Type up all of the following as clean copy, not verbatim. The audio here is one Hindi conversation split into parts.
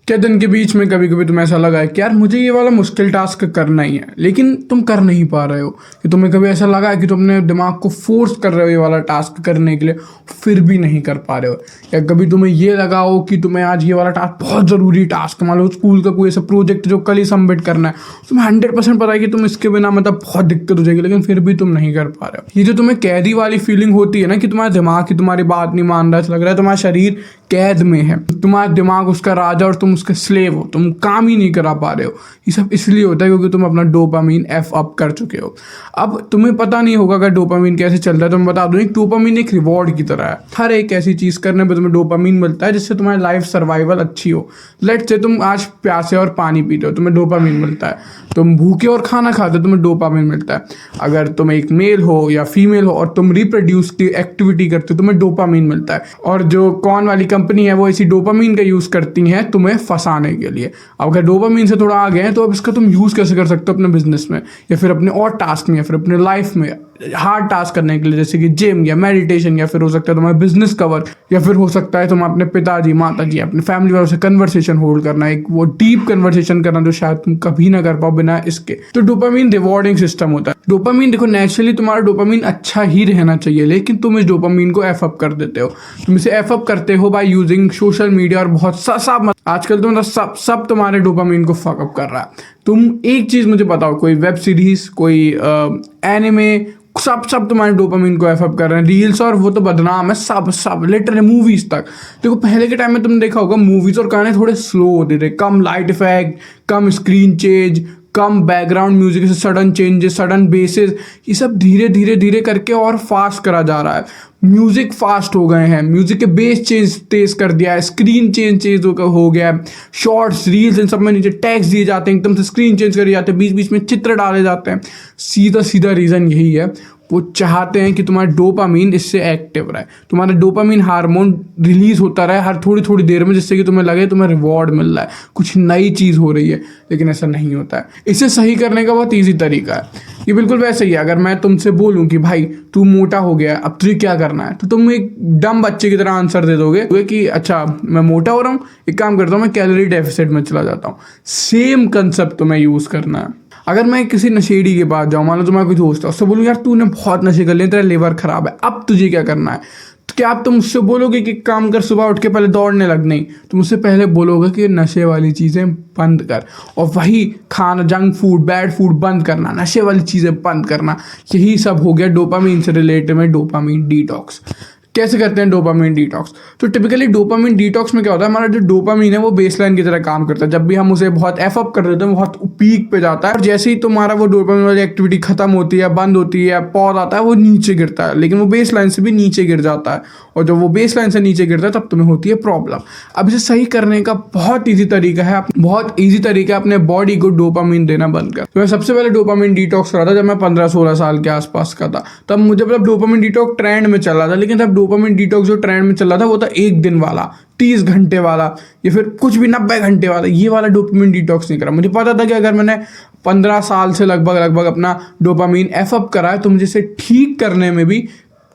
क्या दिन के बीच में कभी कभी तुम्हें ऐसा लगा है कि यार मुझे ये वाला मुश्किल टास्क करना ही है, लेकिन तुम कर नहीं पा रहे हो? कि तुम्हें कभी ऐसा लगा है कि तुम अपने दिमाग को फोर्स कर रहे हो ये वाला टास्क करने के लिए, फिर भी नहीं कर पा रहे हो? या कभी तुम्हें ये लगा हो कि तुम्हें आज ये वाला टास्क बहुत ज़रूरी टास्क, मान लो स्कूल का कोई ऐसा प्रोजेक्ट जो कल ही सबमिट करना है, तुम्हें 100% पता है कि तुम इसके बिना मतलब बहुत दिक्कत हो जाएगी, लेकिन फिर भी तुम नहीं कर पा रहे हो? ये जो तुम्हें कैदी वाली फीलिंग होती है ना, कि तुम्हारा दिमाग की तुम्हारी बात नहीं मान रहा है, लग रहा है तुम्हारा शरीर कैद में है, तुम्हारा दिमाग उसका राजा और तुम उसके स्लेव हो, तुम काम ही नहीं करा पा रहे हो। ये सब इसलिए होता है क्योंकि तुम अपना डोपामीन एफ अप कर चुके हो। अब तुम्हें पता नहीं होगा कि डोपामीन कैसे चल रहा है, तो मैं बता दूं, डोपामीन एक रिवॉर्ड की तरह है। हर एक ऐसी चीज करने पर तुम्हें डोपामीन मिलता है जिससे तुम्हारी लाइफ सर्वाइवल अच्छी हो। लेट्स से तुम आज प्यासे और पानी पीते हो, तुम्हें डोपामीन मिलता है। तुम भूखे और खाना खाते हो, तुम्हें डोपामीन मिलता है। अगर तुम एक मेल हो या फीमेल हो और तुम रिप्रोड्यूस की एक्टिविटी करते हो, तुम्हें डोपामीन मिलता है। और जो कौन वाली कंपनी है वो इसी डोपामीन का यूज करती है तुम्हें फंसाने के लिए। अब अगर डोपामीन से थोड़ा आगे हैं तो अब इसका तुम यूज कैसे कर सकते हो अपने बिजनेस में, या फिर अपने और टास्क में, या फिर अपने लाइफ में हार्ड टास्क करने के लिए, जैसे कि जिम या मेडिटेशन, या फिर हो सकता है तुम्हारा बिजनेस कवर, या फिर हो सकता है तुम अपने पिताजी माताजी अपने फैमिली वालों से कन्वर्सेशन होल्ड करना, एक वो डीप कन्वर्सेशन करना जो शायद तुम कभी ना कर पाओ बिना इसके। तो डोपामीन रिवॉर्डिंग सिस्टम होता है। डोपामीन देखो, नेचुरली तुम्हारा डोपामीन अच्छा ही रहना चाहिए, लेकिन तुम इस डोपामीन को एफ अप कर देते हो। तुम इसे एफ अप करते हो बाय यूजिंग सोशल मीडिया और बहुत सब आजकल तो मतलब सब तुम्हारे डोपामीन को फक अप कर रहा है। तुम एक चीज मुझे बताओ, कोई वेब सीरीज, कोई एनिमे, सब तुम्हारे डोपामीन को एफ अप कर रहे हैं। रील्स और वो तो बदनाम है, सब लिटरली मूवीज तक। देखो पहले के टाइम में तुमने देखा होगा मूवीज और गाने थोड़े स्लो होते थे, कम लाइट इफेक्ट, कम स्क्रीन चेंज, कम बैकग्राउंड म्यूजिक से सडन चेंजेस, सडन बेसेस, ये सब धीरे धीरे धीरे करके और फास्ट करा जा रहा है। म्यूजिक फास्ट हो गए हैं, म्यूजिक के बेस चेंज तेज कर दिया है, स्क्रीन चेंज हो गया है। शॉर्ट्स, रील्स, इन सब में नीचे टैक्स दिए जाते हैं, एकदम से स्क्रीन चेंज करे जाते हैं, बीच बीच में चित्र डाले जाते हैं। सीधा रीज़न यही है, वो चाहते हैं कि तुम्हारा डोपामीन इससे एक्टिव रहे, तुम्हारा डोपामीन हार्मोन रिलीज होता रहे हर थोड़ी थोड़ी देर में, जिससे कि तुम्हें लगे तुम्हें रिवॉर्ड मिल रहा है, कुछ नई चीज़ हो रही है। लेकिन ऐसा नहीं होता है। इसे सही करने का बहुत ईजी तरीका है। ये बिल्कुल वैसे ही है, अगर मैं तुमसे बोलूं कि भाई तू मोटा हो गया, अब तुझे क्या करना है, तो तुम एक डम बच्चे की तरह आंसर दे दोगे कि अच्छा मैं मोटा हो रहा हूँ, एक काम करता हूँ मैं कैलोरी डेफिसिट में चला जाता हूँ। सेम कंसेप्ट तुम्हें यूज़ करना है। अगर मैं किसी नशेड़ी के पास जाऊँ, मान लो तुम्हारा कोई दोस्त है, उससे बोलूँ यार तूने बहुत नशे कर लिए, तेरा लिवर खराब है, अब तुझे क्या करना है, तो क्या आप तुम उससे बोलोगे कि काम कर, सुबह उठ के पहले दौड़ने लग? नहीं, तुम उससे पहले बोलोगे कि नशे वाली चीज़ें बंद कर, और वही खाना, जंक फूड, बैड फूड बंद करना, नशे वाली चीज़ें बंद करना। यही सब हो गया डोपामीन से रिलेटेड में डोपामीन डिटॉक्स। कैसे करते हैं डोपामीन डिटॉक्स? तो टिपिकली डोपामीन डिटॉक्स में क्या होता है, हमारा जो डोपामीन है वो बेसलाइन की तरह काम करता है। जब भी हम उसे बहुत एफ अप कर देते हैं, बहुत पीक पे जाता है, और जैसे ही तुम्हारा वो डोपामीन वाली एक्टिविटी खत्म होती है, बंद होती है, पॉज आता है, वो नीचे गिरता है, लेकिन वो बेसलाइन से भी नीचे गिर जाता है। और जब वो बेसलाइन से नीचे गिरता है तब तुम्हें होती है प्रॉब्लम। अब इसे सही करने का बहुत ईजी तरीका है, अपने बॉडी को डोपामीन देना बंद कर। तो मैं सबसे पहले डोपामीन डिटॉक्स करा था जब मैं 15-16 साल के आसपास का था। तब मुझे मतलब डोपामीन डिटॉक्स ट्रेंड में चल रहा था, लेकिन तब डोपामीन डिटॉक्स जो ट्रेंड में चल रहा था वो था 1 दिन वाला, 30 घंटे वाला, या फिर कुछ भी 90 घंटे वाला। ये वाला डोपामीन डिटॉक्स नहीं करा। मुझे पता था कि अगर मैंने 15 साल से लगभग अपना डोपामीन एफ अप करा है तो मुझे इसे ठीक करने में भी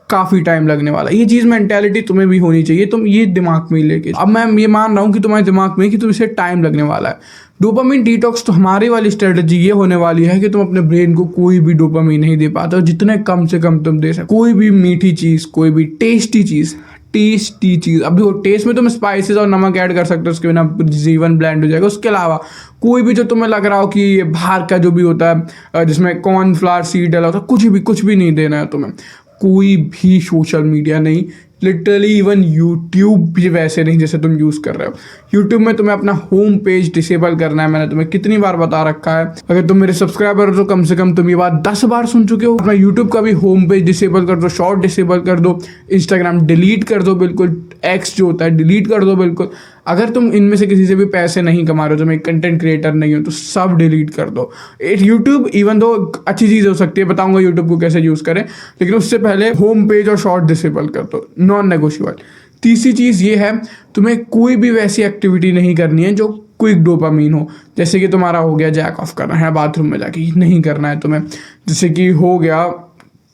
काफ़ी टाइम लगने वाला। ये चीज़ मेंटालिटी तुम्हें भी होनी चाहिए, तुम ये दिमाग में ही लेके। अब मैं ये मान रहा हूँ कि तुम्हारे दिमाग में कि तुम इसे टाइम लगने वाला है। डोपामीन डिटॉक्स तो हमारी वाली स्ट्रेटजी ये होने वाली है कि तुम अपने ब्रेन को कोई भी डोपामीन नहीं दे पाते हो, जितने कम से कम तुम दे सकते। कोई भी मीठी चीज़, कोई भी टेस्टी चीज़। अब देखो टेस्ट में तुम स्पाइसेस और नमक ऐड कर सकते हो, उसके बिना जीवन ब्लेंड हो जाएगा। उसके अलावा कोई भी जो तुम्हें लग रहा हो कि बाहर का जो भी होता है जिसमें कॉर्नफ्लावर सीड डाला होता है, कुछ भी नहीं देना है तुम्हें। कोई भी सोशल मीडिया नहीं, लिटरली इवन यूट्यूब भी वैसे नहीं जैसे तुम यूज़ कर रहे हो। यूट्यूब में तुम्हें अपना होम पेज डिसेबल करना है। मैंने तुम्हें कितनी बार बता रखा है, अगर तुम मेरे सब्सक्राइबर हो तो कम से कम तुम ये बात 10 बार सुन चुके हो। अपना यूट्यूब का भी होम पेज डिसेबल कर दो, शॉर्ट डिसेबल कर दो, इंस्टाग्राम डिलीट कर दो बिल्कुल, एक्स जो होता है डिलीट कर दो बिल्कुल। अगर तुम इनमें से किसी से भी पैसे नहीं कमा रहे हो, तुम एक कंटेंट क्रिएटर नहीं हो, तो सब डिलीट कर दो। यूट्यूब इवन दो अच्छी चीज़ हो सकती है, बताऊंगा यूट्यूब को कैसे यूज़ करें, लेकिन उससे पहले होम पेज और शॉर्ट डिसेबल कर दो, नॉन नेगोशिएबल। तीसरी चीज़ ये है, तुम्हें कोई भी वैसी एक्टिविटी नहीं करनी है जो क्विक डोपामीन हो। जैसे कि तुम्हारा हो गया जैक ऑफ करना है बाथरूम में जाके, नहीं करना है तुम्हें। जैसे कि हो गया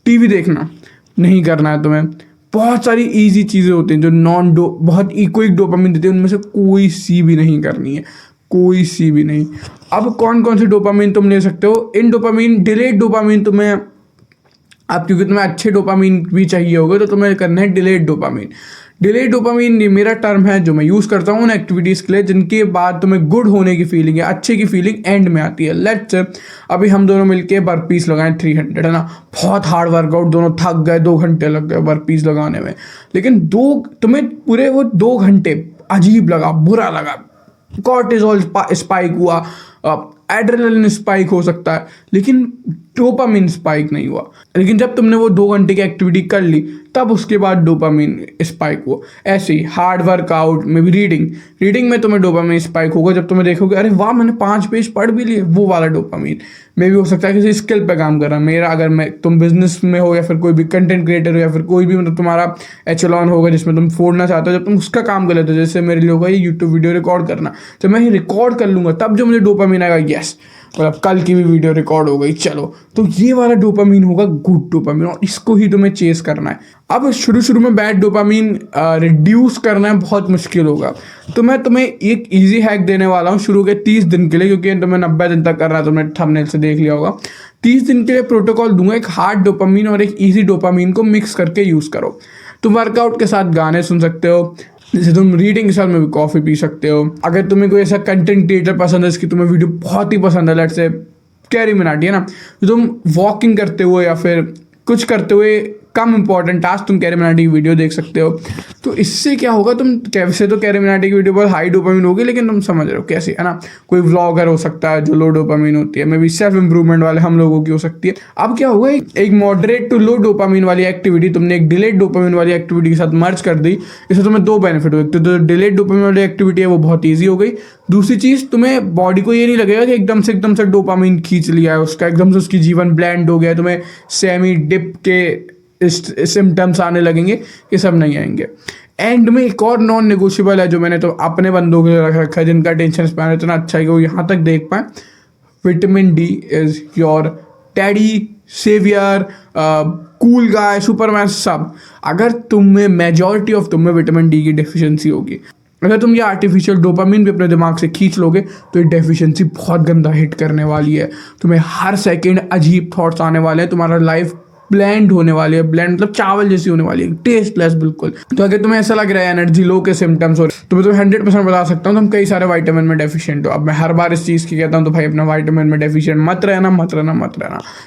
टीवी देखना, नहीं करना है तुम्हें। बहुत सारी ईजी चीज़ें होती हैं जो बहुत इक्विक डोपामिन देते हैं, उनमें से कोई सी भी नहीं करनी है, कोई सी भी नहीं। अब कौन कौन सी डोपामिन तुम ले सकते हो? इन डोपामिन, डिलेड डोपामिन तुम्हें, अब क्योंकि तुम्हें अच्छे डोपामिन भी चाहिए होगा तो तुम्हें करना है डिलेड डोपामिन। डिलेड डोपामिन ये मेरा टर्म है जो मैं यूज़ करता हूँ उन एक्टिविटीज़ के लिए जिनके बाद तुम्हें गुड होने की फीलिंग है, अच्छे की फीलिंग एंड में आती है। लेट्स से अभी हम दोनों मिलके बर्पीस लगाएं 300, है ना, बहुत हार्ड वर्कआउट, दोनों थक गए, 2 घंटे लग गए बर्पीस लगाने में, लेकिन तुम्हें पूरे वो 2 घंटे अजीब लगा, बुरा लगा, कॉर्टिसोल स्पाइक हुआ, एड्रेनलिन स्पाइक हो सकता है, लेकिन डोपामिन स्पाइक नहीं हुआ। लेकिन जब तुमने वो 2 घंटे की एक्टिविटी कर ली तब उसके बाद डोपामिन स्पाइक हुआ। ऐसे ही हार्ड वर्कआउट में भी रीडिंग में तुम्हें डोपामिन स्पाइक होगा जब तुम्हें देखोगे अरे वाह मैंने 5 पेज पढ़ भी लिए, वो वाला डोपामिन। में भी हो सकता है किसी स्किल पे काम कर रहा है मेरा, अगर तुम बिजनेस में हो या फिर कोई भी कंटेंट क्रिएटर हो या फिर कोई भी मतलब तुम्हारा एचलॉन होगा जिसमें तुम फोड़ना चाहते हो, जब तुम उसका काम कर लेते हो, जैसे मेरे लिए होगा ये यूट्यूब वीडियो रिकॉर्ड करना, जब मैं ये रिकॉर्ड कर लूँगा तब जो मुझे डोपामिन आएगा, यस मतलब कल की भी वीडियो रिकॉर्ड हो गई, चलो, तो ये वाला डोपामिन होगा गुड डोपामिन, और इसको ही तुम्हें चेस करना है। अब शुरू में बैड डोपामिन रिड्यूस करना बहुत मुश्किल होगा, तो मैं तुम्हें एक इजी हैक देने वाला हूँ शुरू के 30 दिन के लिए, क्योंकि तुम्हें 90 दिन तक करना है, तुमने थंबनेल से देख लिया होगा। 30 दिन के लिए प्रोटोकॉल दूंगा, एक हार्ड डोपामिन और एक ईजी डोपामिन को मिक्स करके यूज़ करो। तुम वर्कआउट के साथ गाने सुन सकते हो, जैसे तुम रीडिंग के साथ में भी कॉफ़ी पी सकते हो। अगर तुम्हें कोई ऐसा कंटेंट क्रिएटर पसंद है जिसकी तुम्हें वीडियो बहुत ही पसंद है, लेट्स से कैरी मिनाटी, है ना, तो तुम वॉकिंग करते हुए या फिर कुछ करते हुए कम इंपॉर्टेंट टास्क तुम कैरी मिनाटी की वीडियो देख सकते हो। तो इससे क्या होगा, तुम कैसे तो कैरी मिनाटी की वीडियो बहुत हाई डोपामिन होगी, लेकिन तुम समझ रहे हो कैसे, है ना। कोई व्लॉगर हो सकता है जो लो डोपामिन होती है, मे बी सेल्फ इंप्रूवमेंट वाले हम लोगों की हो सकती है। अब क्या होगा, एक मॉडरेट टू लो डोपामिन वाली एक्टिविटी तुमने एक डिलेड डोपामिन वाली एक्टिविटी के साथ मर्ज कर दी, इससे तुम्हें 2 बेनिफिट हुए। तो जो डिलेड डोपामिन वाली एक्टिविटी है वो बहुत ईजी हो गई, दूसरी चीज़ तुम्हें बॉडी को ये नहीं लगेगा कि एकदम से डोपामिन खींच लिया है उसका, एकदम से उसकी जीवन ब्लैंड हो गया, तुम्हें सेमी डिप के सिम्टम्स आने लगेंगे, ये सब नहीं आएंगे। एंड में एक और नॉन नेगोशिएबल है जो मैंने तो अपने बंदों के लिए रख रखा है, जिनका टेंशन स्पैन इतना अच्छा है कि वो यहाँ तक देख पाए। Vitamin D is your daddy, saviour, cool guy, superman, सब। अगर तुम्हें मेजॉरिटी ऑफ तुम्हें विटामिन डी की डेफिशिएंसी होगी, अगर तुम ये आर्टिफिशियल डोपामिन भी अपने दिमाग से खींच लोगे तो ये डेफिशिएंसी बहुत गंदा हिट करने वाली है। तुम्हें हर सेकंड अजीब थॉट्स आने वाले हैं, तुम्हारा लाइफ ब्लेंड होने वाली है, ब्लेंड मतलब चावल जैसी होने वाली है, टेस्टलेस बिल्कुल। तो अगर तुम्हें ऐसा लग रहा है एनर्जी लो के सिम्टम्स हो रहे, तो मैं तुम्हें 100% बता सकता हूँ तुम कई सारे वाइटामिन में डेफिशिएंट हो। अब मैं हर बार इस चीज़ की कहता हूँ तो भाई अपना वाइटामिन में डेफिशिएंट मत रहना,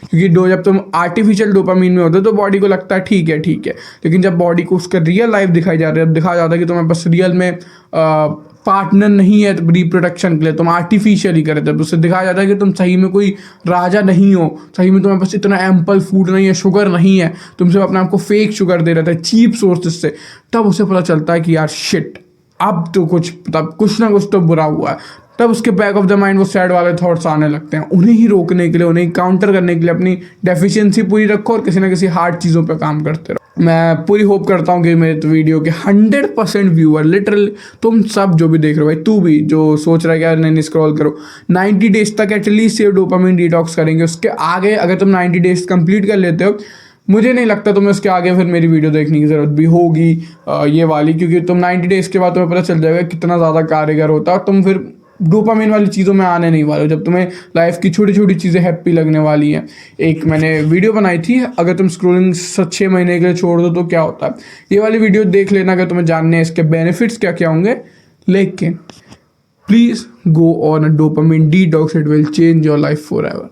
क्योंकि जब तुम आर्टिफिशियल डोपामिन में होते हो तो बॉडी को लगता है ठीक है, लेकिन जब बॉडी को उसका रियल लाइफ दिखाई जा रही है, दिखाया जाता है कि तुम्हें बस रियल में पार्टनर नहीं है रिप्रोडक्शन के लिए, तुम आर्टिफिशियल ही करे थे, उससे दिखाया जाता है कि तुम सही में कोई राजा नहीं हो, सही में तुम्हारे पास इतना एम्पल फूड नहीं है, शुगर नहीं है, तुम सिर्फ अपने आप को फेक शुगर दे रहे थे चीप सोर्सेस से, तब उसे पता चलता है कि यार शिट, अब तो कुछ ना कुछ तो बुरा हुआ है। तब उसके बैक ऑफ द माइंड वो सैड वाले थॉट्स आने लगते हैं। उन्हें ही रोकने के लिए, उन्हें काउंटर करने के लिए अपनी डेफिशिएंसी पूरी रखो और किसी ना किसी हार्ड चीज़ों पे काम करते रहो। मैं पूरी होप करता हूँ कि मेरे वीडियो के 100% व्यूअर, लिटरली तुम सब जो भी देख रहे हो, भाई तू भी जो सोच रहा है कि यार नहीं स्क्रॉल करो, 90 डेज तक एटलीस्ट ये डोपामिन डिटॉक्स करेंगे। उसके आगे अगर तुम 90 डेज कंप्लीट कर लेते हो, मुझे नहीं लगता तुम्हें उसके आगे फिर मेरी वीडियो देखने की ज़रूरत भी होगी ये वाली, क्योंकि तुम 90 डेज़ के बाद तुम्हें पता चल जाएगा कितना ज़्यादा कारगर होता है और तुम फिर डोपामिन वाली चीज़ों में आने नहीं वाले हो, जब तुम्हें लाइफ की छोटी छोटी चीज़ें हैप्पी लगने वाली हैं। एक मैंने वीडियो बनाई थी, अगर तुम स्क्रोलिंग 6 महीने के लिए छोड़ दो तो क्या होता है, ये वाली वीडियो देख लेना अगर तुम्हें जानने हैं इसके बेनिफिट्स क्या क्या होंगे। लेकिन please go on a dopamine detox, it will change your life for ever.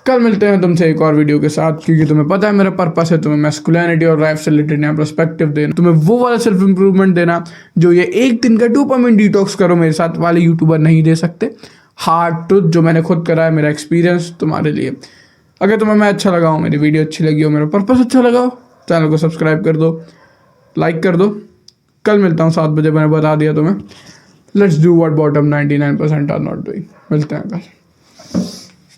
कल मिलते हैं तुमसे एक और वीडियो के साथ, क्योंकि तुम्हें पता है मेरा पर्पस है तुम्हें मैस्कुलिनिटी और लाइफ से रिलेटेड नया पर्सपेक्टिव देना, तुम्हें वो वाला सेल्फ इंप्रूवमेंट देना जो ये एक दिन का डोपामिन डिटॉक्स करो मेरे साथ वाले यूट्यूबर नहीं दे सकते। हार्ड ट्रुथ जो मैंने खुद करा है, मेरा एक्सपीरियंस तुम्हारे लिए। अगर तुम्हें मैं अच्छा लगा हो, मेरी वीडियो अच्छी लगी हो, मेरा पर्पस अच्छा लगा हो, चैनल को सब्सक्राइब कर दो, लाइक कर दो। कल मिलता हूँ 7 बजे, मैंने बता दिया तुम्हें। Let's do what bottom 99% are not doing. मिलते हैं कल।